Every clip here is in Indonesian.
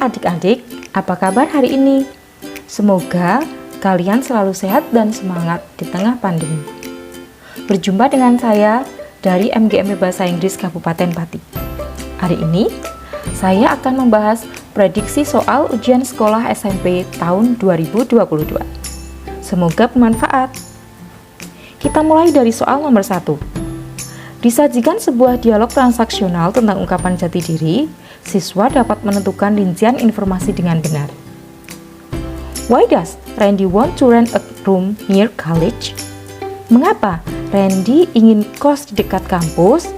Hai adik-adik, apa kabar hari ini? Semoga kalian selalu sehat dan semangat di tengah pandemi. Berjumpa dengan saya dari MGMP Bahasa Inggris Kabupaten Pati. Hari ini, saya akan membahas prediksi soal ujian sekolah SMP tahun 2022. Semoga bermanfaat. Kita mulai dari soal nomor 1. Disajikan sebuah dialog transaksional tentang ungkapan jati diri, siswa dapat menentukan rincian informasi dengan benar. Why does Randy want to rent a room near college? Mengapa Randy ingin kos di dekat kampus?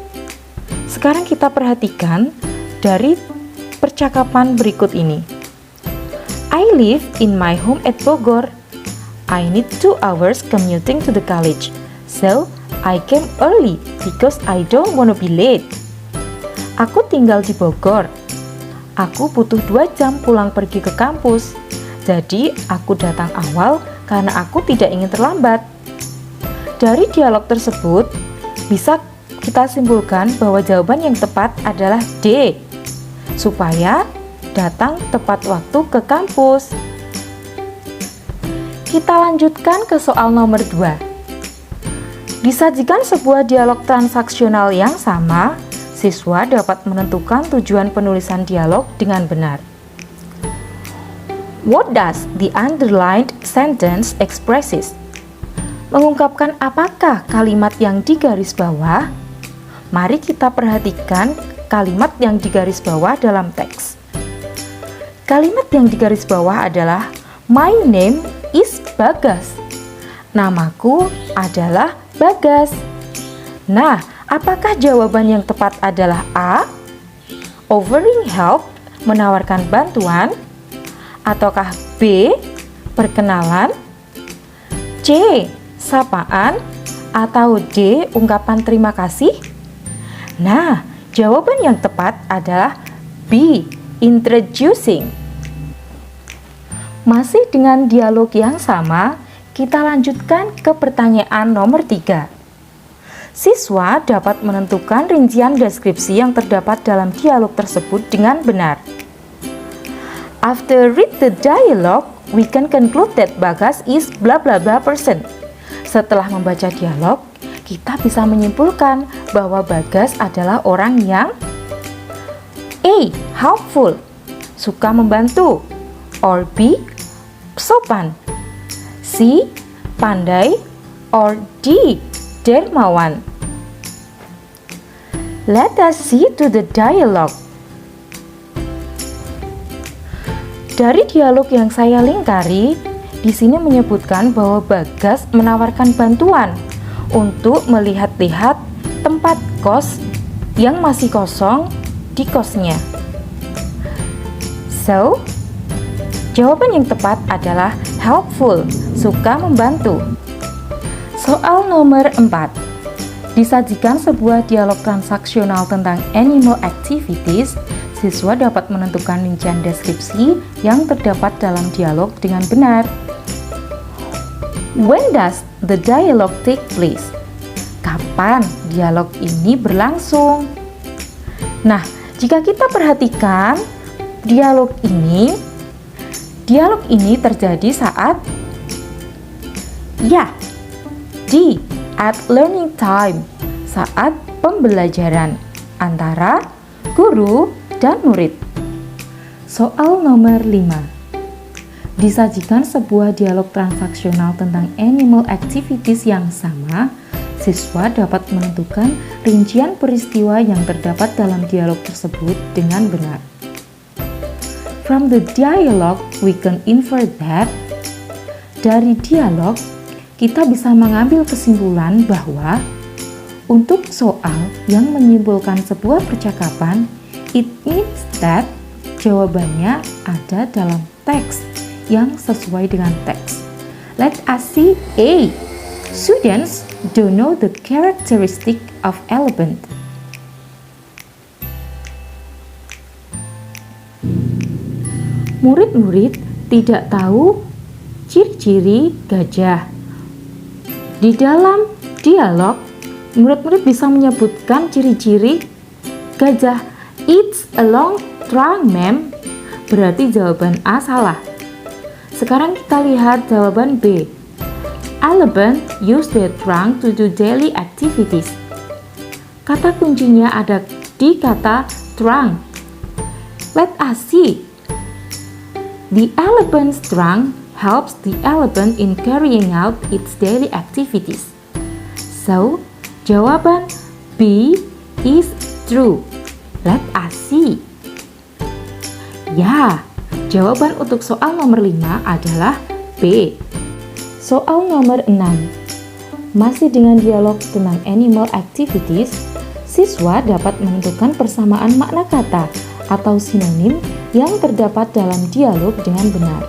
Sekarang kita perhatikan dari percakapan berikut ini. I live in my home at Bogor. I need 2 hours commuting to the college, so I came early because I don't want to be late. Aku tinggal di Bogor. Aku butuh 2 jam pulang pergi ke kampus. Jadi aku datang awal karena aku tidak ingin terlambat. Dari dialog tersebut, bisa kita simpulkan bahwa jawaban yang tepat adalah D, supaya datang tepat waktu ke kampus. Kita lanjutkan ke soal nomor 2. Disajikan sebuah dialog transaksional yang sama, siswa dapat menentukan tujuan penulisan dialog dengan benar. What does the underlined sentence expresses? Mengungkapkan apakah kalimat yang digaris bawah? Mari kita perhatikan kalimat yang digaris bawah dalam teks. Kalimat yang digaris bawah adalah My name is Bagas. Namaku adalah Bagas. Nah, apakah jawaban yang tepat adalah A, offering help, menawarkan bantuan, ataukah B, perkenalan, C, sapaan, atau D, ungkapan terima kasih? Nah, jawaban yang tepat adalah B, introducing. Masih dengan dialog yang sama, kita lanjutkan ke pertanyaan nomor 3. Siswa dapat menentukan rincian deskripsi yang terdapat dalam dialog tersebut dengan benar. After read the dialogue, we can conclude that Bagas is blah blah blah person. Setelah membaca dialog, kita bisa menyimpulkan bahwa Bagas adalah orang yang A, helpful, suka membantu, or B, sopan, C, pandai, or D, dermawan. Let us see to the dialogue. Dari dialog yang saya lingkari, di sini menyebutkan bahwa Bagas menawarkan bantuan untuk melihat-lihat tempat kos yang masih kosong di kosnya. So, jawaban yang tepat adalah helpful, suka membantu. Soal nomor 4. Disajikan sebuah dialog transaksional tentang animal activities, siswa dapat menentukan rincian deskripsi yang terdapat dalam dialog dengan benar. When does the dialogue take place? Kapan dialog ini berlangsung? Nah, jika kita perhatikan dialog ini terjadi saat D, at learning time, saat pembelajaran antara guru dan murid. Soal nomor 5. Disajikan sebuah dialog transaksional tentang animal activities yang sama, siswa dapat menentukan rincian peristiwa yang terdapat dalam dialog tersebut dengan benar. From the dialogue, we can infer that. Dari dialog, kita bisa mengambil kesimpulan bahwa untuk soal yang menyimpulkan sebuah percakapan, it means that jawabannya ada dalam teks yang sesuai dengan teks. Let us see A. Students don't know the characteristic of elephant. Murid-murid tidak tahu ciri-ciri gajah. Di dalam dialog, murid-murid bisa menyebutkan ciri-ciri gajah. It's a long trunk, ma'am. berarti jawaban A salah. Sekarang kita lihat jawaban B. Elephant use their trunk to do daily activities. Kata kuncinya ada di kata trunk. Let us see. The elephant's trunk helps the elephant in carrying out its daily activities. So, jawaban B is true. Let us see. Ya, jawaban untuk soal nomor 5 adalah B. Soal nomor 6. Masih dengan dialog tentang animal activities, siswa dapat menentukan persamaan makna kata atau sinonim yang terdapat dalam dialog dengan benar.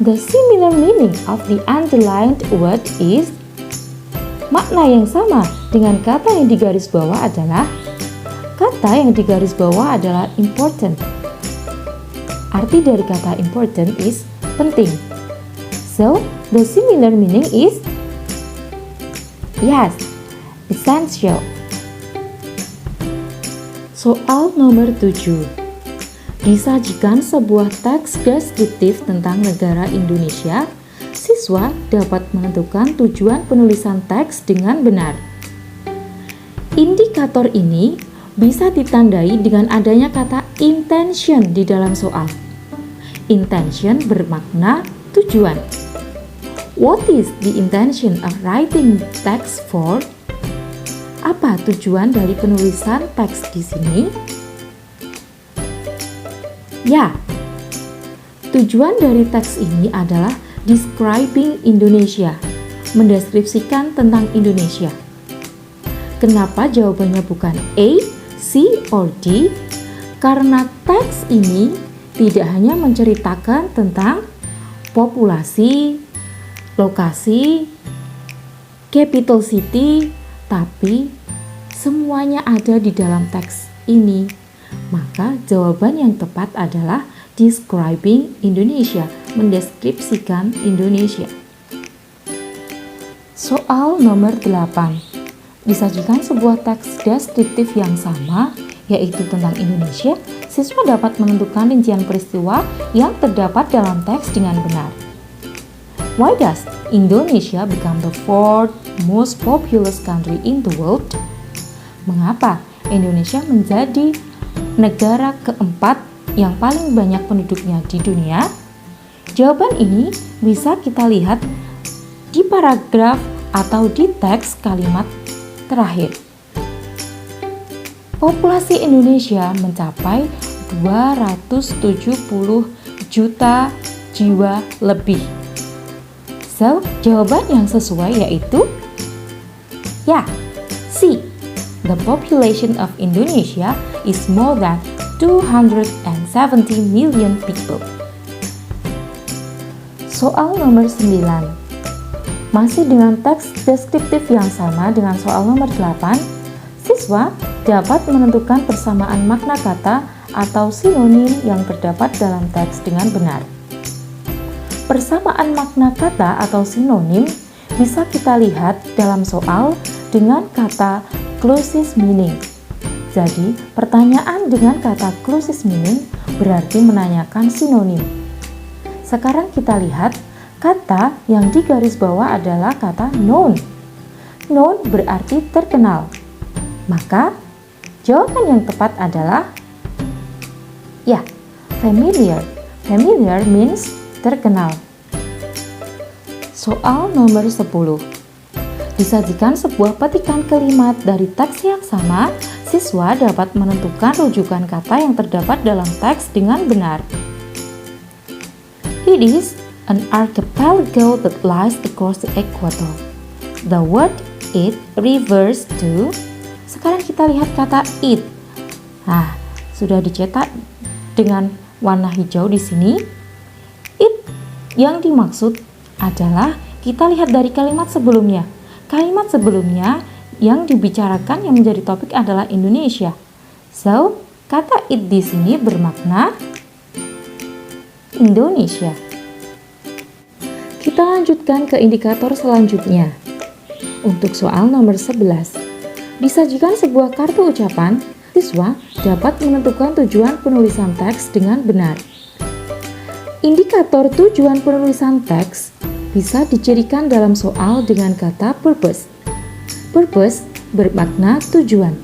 The similar meaning of the underlined word is. Makna yang sama dengan kata yang digaris bawah adalah. Kata yang digaris bawah adalah important. Arti dari kata important is penting. So, the similar meaning is yes, essential. Soal nomor 7. Disajikan sebuah teks deskriptif tentang negara Indonesia, siswa dapat menentukan tujuan penulisan teks dengan benar. Indikator ini bisa ditandai dengan adanya kata intention di dalam soal. Intention bermakna tujuan. What is the intention of writing text for? Apa tujuan dari penulisan teks di sini? Ya, tujuan dari teks ini adalah describing Indonesia, mendeskripsikan tentang Indonesia. Kenapa jawabannya bukan A, C, or D? Karena teks ini tidak hanya menceritakan tentang populasi, lokasi, capital city, tapi semuanya ada di dalam teks ini. Maka jawaban yang tepat adalah describing Indonesia, mendeskripsikan Indonesia. Soal nomor 8. Disajikan sebuah teks deskriptif yang sama, yaitu tentang Indonesia, siswa dapat menentukan rincian peristiwa yang terdapat dalam teks dengan benar. Why does Indonesia become the fourth most populous country in the world? Mengapa Indonesia menjadi negara keempat yang paling banyak penduduknya di dunia? Jawaban ini bisa kita lihat di paragraf atau di teks kalimat terakhir. Populasi Indonesia mencapai 270 juta jiwa lebih. So, jawaban yang sesuai yaitu ya, C. The population of Indonesia is more than 270 million people. Soal nomor 9. Masih dengan teks deskriptif yang sama dengan soal nomor 8, siswa dapat menentukan persamaan makna kata atau sinonim yang terdapat dalam teks dengan benar. Persamaan makna kata atau sinonim bisa kita lihat dalam soal dengan kata closest meaning. Jadi, pertanyaan dengan kata closest meaning berarti menanyakan sinonim. Sekarang kita lihat kata yang di garis bawah adalah kata known. Known berarti terkenal. Maka, jawaban yang tepat adalah ya, familiar. Familiar means terkenal. Soal nomor 10. Disajikan sebuah petikan kalimat dari teks yang sama, siswa dapat menentukan rujukan kata yang terdapat dalam teks dengan benar. It is an archipelago that lies across the equator. The word it refers to. Sekarang kita lihat kata it. Nah, sudah dicetak dengan warna hijau di sini. It yang dimaksud adalah kita lihat dari kalimat sebelumnya. Kalimat sebelumnya yang dibicarakan yang menjadi topik adalah Indonesia. So, kata it di sini bermakna Indonesia. Kita lanjutkan ke indikator selanjutnya. Untuk soal nomor 11. Disajikan sebuah kartu ucapan, siswa dapat menentukan tujuan penulisan teks dengan benar. Indikator tujuan penulisan teks bisa dicirikan dalam soal dengan kata purpose. Purpose bermakna tujuan.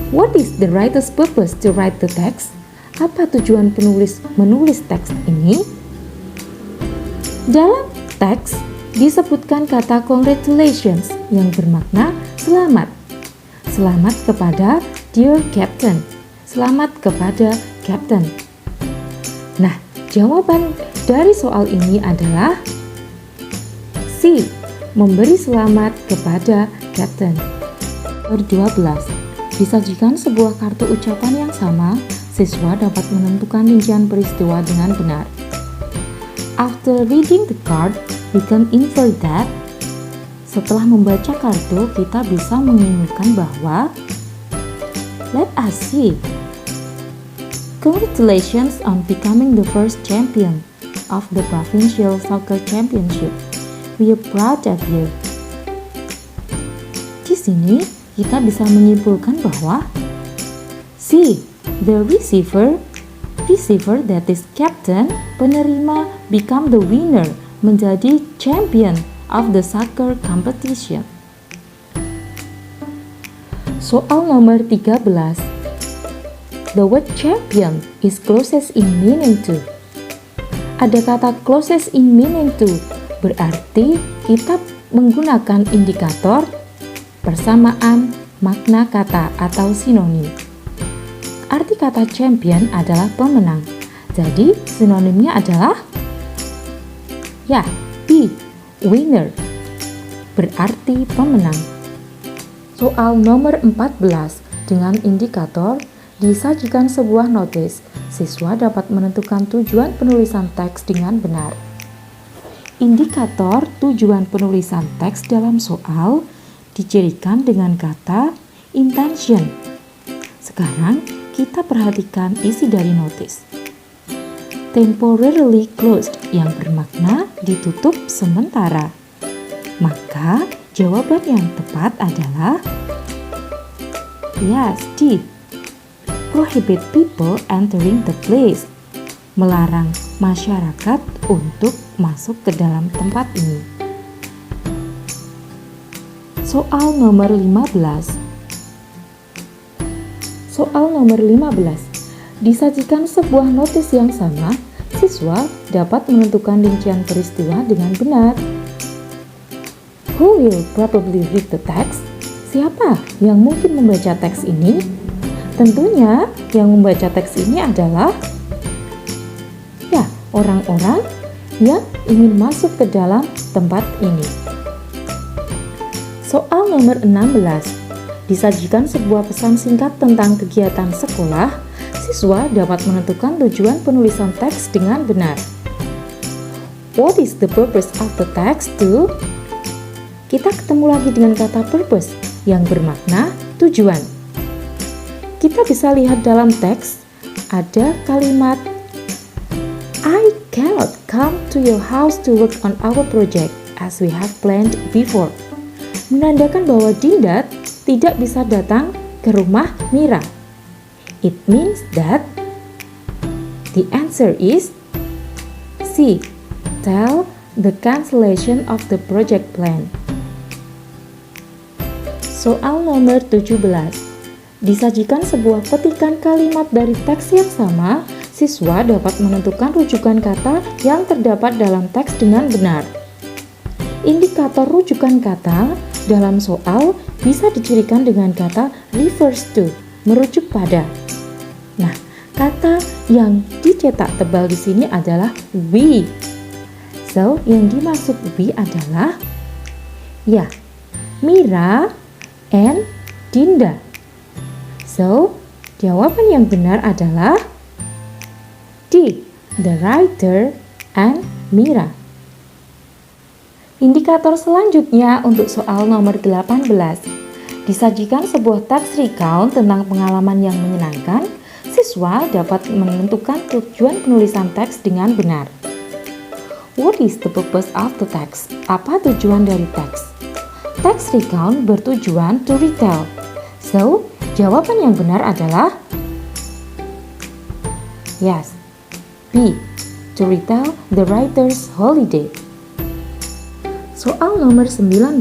What is the writer's purpose to write the text? Apa tujuan penulis menulis teks ini? Dalam teks disebutkan kata congratulations yang bermakna selamat. Selamat kepada dear captain. Selamat kepada captain. Nah, jawaban dari soal ini adalah C. Memberi selamat kepada captain. Nomor 12. Disajikan sebuah kartu ucapan yang sama, siswa dapat menentukan rincian peristiwa dengan benar. After reading the card, we can infer that. Setelah membaca kartu, kita bisa menyimpulkan bahwa let us see. Congratulations on becoming the first champion of the provincial soccer championship. We are proud of you. Di sini kita bisa menyimpulkan bahwa C. The receiver that is captain, penerima, become the winner, menjadi champion of the soccer competition. Soal nomor 13. The word champion is closest in meaning to. Ada kata closest in meaning to, berarti kita menggunakan indikator persamaan makna kata atau sinonim. Arti kata champion adalah pemenang. Jadi sinonimnya adalah B. Winner, berarti pemenang. Soal nomor 14 dengan indikator disajikan sebuah notis. Siswa dapat menentukan tujuan penulisan teks dengan benar. Indikator tujuan penulisan teks dalam soal dicirikan dengan kata intention. Sekarang kita perhatikan isi dari notis. Temporarily closed yang bermakna ditutup sementara. Maka jawaban yang tepat adalah D. Prohibit people entering the place. Melarang masyarakat untuk masuk ke dalam tempat ini. Soal nomor 15. Disajikan sebuah notis yang sama, siswa dapat menentukan rincian peristiwa dengan benar. Who will probably read the text? Siapa yang mungkin membaca teks ini? Tentunya yang membaca teks ini adalah orang-orang yang ingin masuk ke dalam tempat ini. Soal nomor 16. Disajikan sebuah pesan singkat tentang kegiatan sekolah, siswa dapat menentukan tujuan penulisan teks dengan benar. What is the purpose of the text to? Kita ketemu lagi dengan kata purpose yang bermakna tujuan. Kita bisa lihat dalam teks ada kalimat I cannot come to your house to work on our project as we have planned before. Menandakan bahwa Dinda tidak bisa datang ke rumah Mira. It means that the answer is C. Tell the cancellation of the project plan. Soal nomor 17. Disajikan sebuah petikan kalimat dari teks yang sama, siswa dapat menentukan rujukan kata yang terdapat dalam teks dengan benar. Indikator rujukan kata dalam soal bisa dicirikan dengan kata refers to, merujuk pada. Nah, kata yang dicetak tebal di sini adalah we. So, yang dimaksud we adalah Mira and Dinda. So, jawaban yang benar adalah D. The writer and Mira. Indikator selanjutnya untuk soal nomor 18. Disajikan sebuah text recount tentang pengalaman yang menyenangkan, siswa dapat menentukan tujuan penulisan teks dengan benar. What is the purpose of the text? Apa tujuan dari teks? Text recount bertujuan to retell. So, jawaban yang benar adalah Yes. B. To retell the writer's holiday. Soal nomor 19.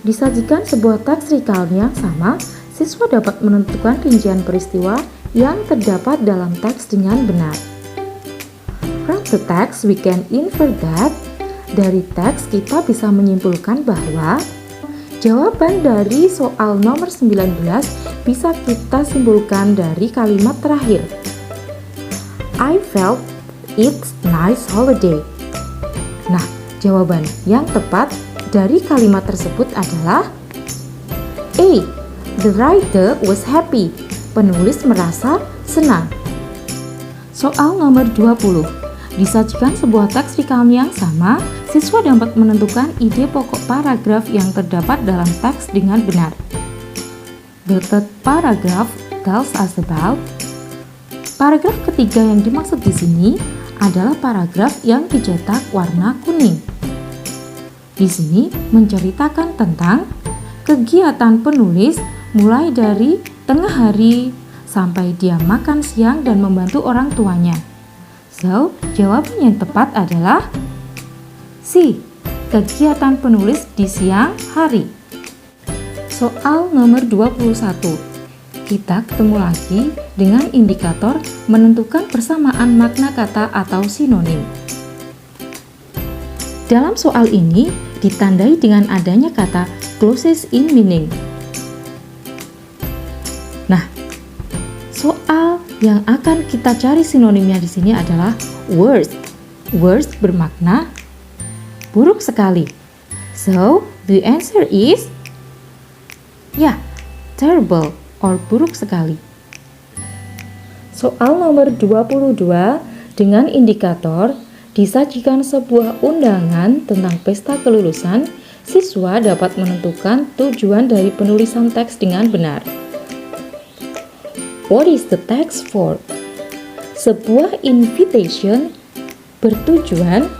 Disajikan sebuah teks recount yang sama, siswa dapat menentukan rincian peristiwa yang terdapat dalam teks dengan benar. From the text, we can infer that. Dari teks kita bisa menyimpulkan bahwa jawaban dari soal nomor 19 bisa kita simpulkan dari kalimat terakhir. I felt it's nice holiday. Nah, jawaban yang tepat dari kalimat tersebut adalah A. The writer was happy. Penulis merasa senang. Soal nomor 20. Disajikan sebuah teks recount yang sama, siswa dapat menentukan ide pokok paragraf yang terdapat dalam teks dengan benar. The third paragraph tells us about. Paragraf ketiga yang dimaksud di sini adalah paragraf yang dicetak warna kuning. Di sini menceritakan tentang kegiatan penulis mulai dari tengah hari sampai dia makan siang dan membantu orang tuanya. So, jawaban yang tepat adalah C. Kegiatan penulis di siang hari. Soal nomor 21. Kita ketemu lagi dengan indikator menentukan persamaan makna kata atau sinonim. Dalam soal ini ditandai dengan adanya kata closest in meaning. Nah, soal yang akan kita cari sinonimnya di sini adalah worst. Worst bermakna buruk sekali. So, the answer is terrible or buruk sekali. Soal nomor 22 dengan indikator disajikan sebuah undangan tentang pesta kelulusan, siswa dapat menentukan tujuan dari penulisan teks dengan benar. What is the text for? Sebuah invitation bertujuan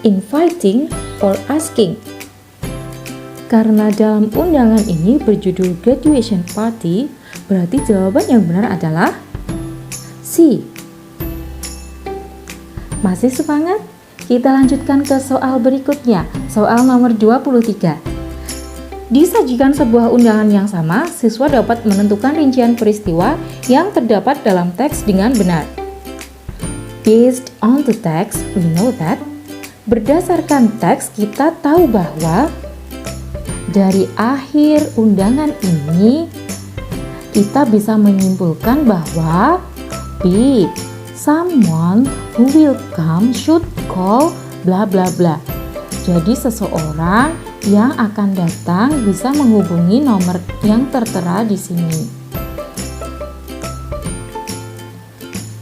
inviting or asking. Karena dalam undangan ini berjudul graduation party, berarti jawaban yang benar adalah C. Masih semangat? Kita lanjutkan ke soal berikutnya, soal nomor 23. Disajikan sebuah undangan yang sama, siswa dapat menentukan rincian peristiwa yang terdapat dalam teks dengan benar. Based on the text, we know that. Berdasarkan teks, kita tahu bahwa dari akhir undangan ini, kita bisa menyimpulkan bahwa B. Someone who will come should call bla bla bla. Jadi seseorang yang akan datang bisa menghubungi nomor yang tertera di sini.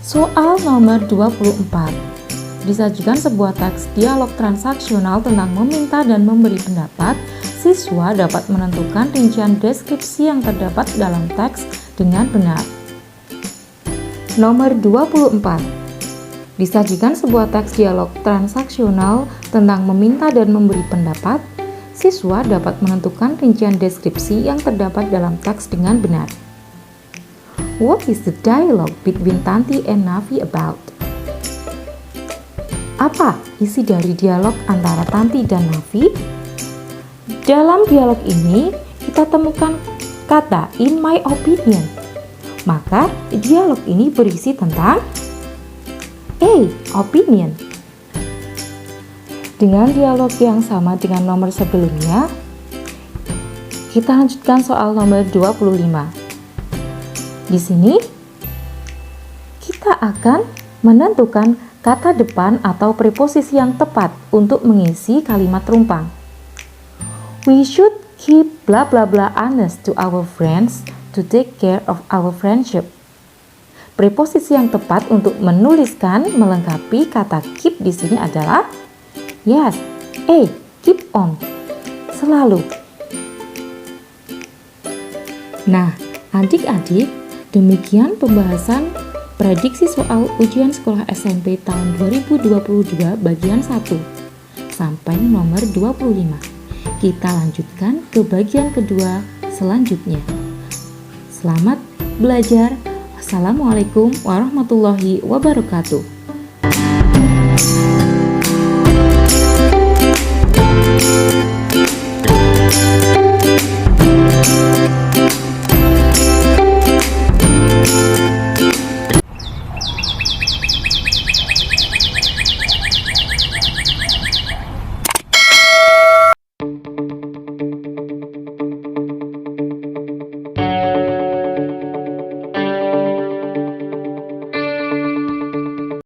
Soal nomor 24. Disajikan sebuah teks dialog transaksional tentang meminta dan memberi pendapat. Siswa dapat menentukan rincian deskripsi yang terdapat dalam teks dengan benar. Nomor 24. Disajikan sebuah teks dialog transaksional tentang meminta dan memberi pendapat. Siswa dapat menentukan rincian deskripsi yang terdapat dalam teks dengan benar. What is the dialogue between Tanti and Navi about? Apa isi dari dialog antara Tanti dan Navi? Dalam dialog ini, kita temukan kata in my opinion. Maka, dialog ini berisi tentang A. Opinion. Dengan dialog yang sama dengan nomor sebelumnya, kita lanjutkan soal nomor 25. Di sini, kita akan menentukan kata depan atau preposisi yang tepat untuk mengisi kalimat rumpang. We should keep bla bla bla honest to our friends to take care of our friendship. Preposisi yang tepat untuk menuliskan melengkapi kata keep di sini adalah yes, A. Keep on. Selalu. Nah, adik-adik, demikian pembahasan prediksi soal ujian sekolah SMP tahun 2022 bagian 1 sampai nomor 25. Kita lanjutkan ke bagian kedua selanjutnya. Selamat belajar. Wassalamualaikum warahmatullahi wabarakatuh.